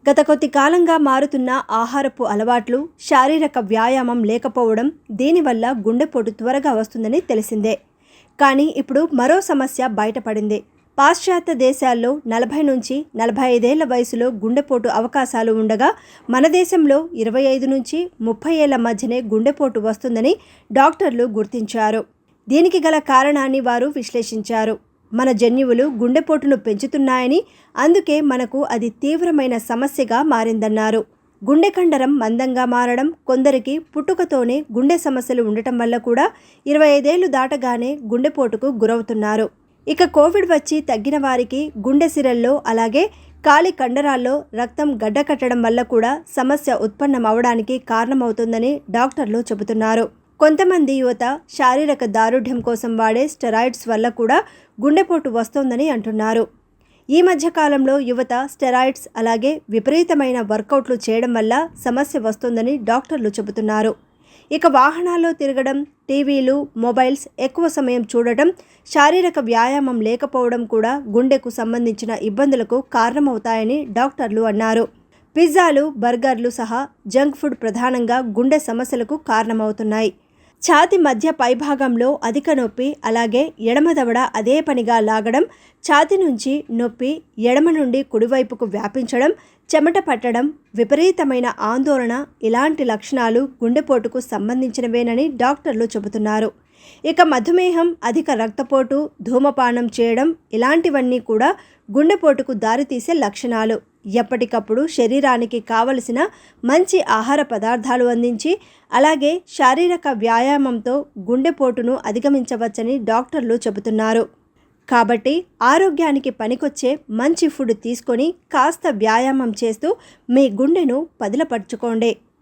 గత కొద్ది కాలంగా మారుతున్న ఆహారపు అలవాట్లు, శారీరక వ్యాయామం లేకపోవడం దీనివల్ల గుండెపోటు త్వరగా వస్తుందని తెలిసిందే. కానీ ఇప్పుడు మరో సమస్య బయటపడింది. పాశ్చాత్య దేశాల్లో 40 నుంచి 45 ఏళ్ల వయసులో గుండెపోటు అవకాశాలు ఉండగా మన దేశంలో 25 నుంచి 30 ఏళ్ల మధ్యనే గుండెపోటు వస్తుందని డాక్టర్లు గుర్తించారు. దీనికి గల కారణాన్ని వారు విశ్లేషించారు. మన జన్యువులు గుండెపోటును పెంచుతున్నాయని, అందుకే మనకు అది తీవ్రమైన సమస్యగా మారిందన్నారు. గుండె కండరం మందంగా మారడం, కొందరికి పుట్టుకతోనే గుండె సమస్యలు ఉండటం వల్ల కూడా 25 ఏళ్లు దాటగానే గుండెపోటుకు గురవుతున్నారు. ఇక కోవిడ్ వచ్చి తగ్గిన వారికి గుండె సిరల్లో అలాగే కాలి కండరాల్లో రక్తం గడ్డకట్టడం వల్ల కూడా సమస్య ఉత్పన్నమవడానికి కారణమవుతుందని డాక్టర్లు చెబుతున్నారు. కొంతమంది యువత శారీరక దారుఢ్యం కోసం వాడే స్టెరాయిడ్స్ వల్ల కూడా గుండెపోటు వస్తోందని అంటున్నారు. ఈ మధ్యకాలంలో యువత స్టెరాయిడ్స్ అలాగే విపరీతమైన వర్కౌట్లు చేయడం వల్ల సమస్య వస్తోందని డాక్టర్లు చెబుతున్నారు. ఇక వాహనాల్లో తిరగడం, టీవీలు, మొబైల్స్ ఎక్కువ సమయం చూడటం, శారీరక వ్యాయామం లేకపోవడం కూడా గుండెకు సంబంధించిన ఇబ్బందులకు కారణమవుతాయని డాక్టర్లు అన్నారు. పిజ్జాలు, బర్గర్లు సహా జంక్ ఫుడ్ ప్రధానంగా గుండె సమస్యలకు కారణమవుతున్నాయి. ఛాతీ మధ్య పైభాగంలో అధిక నొప్పి, అలాగే ఎడమ దవడ అదే పనిగా లాగడం, ఛాతీ నుంచి నొప్పి ఎడమ నుండి కుడివైపుకు వ్యాపించడం, చెమట పట్టడం, విపరీతమైన ఆందోళన ఇలాంటి లక్షణాలు గుండెపోటుకు సంబంధించినవేనని డాక్టర్లు చెబుతున్నారు. ఇక మధుమేహం, అధిక రక్తపోటు, ధూమపానం చేయడం ఇలాంటివన్నీ కూడా గుండెపోటుకు దారితీసే లక్షణాలు. ఎప్పటికప్పుడు శరీరానికి కావలసిన మంచి ఆహార పదార్థాలు అందించి అలాగే శారీరక వ్యాయామంతో గుండెపోటును అధిగమించవచ్చని డాక్టర్లు చెబుతున్నారు. కాబట్టి ఆరోగ్యానికి పనికొచ్చే మంచి ఫుడ్ తీసుకొని కాస్త వ్యాయామం చేస్తూ మీ గుండెను పదిలపరుచుకోండి.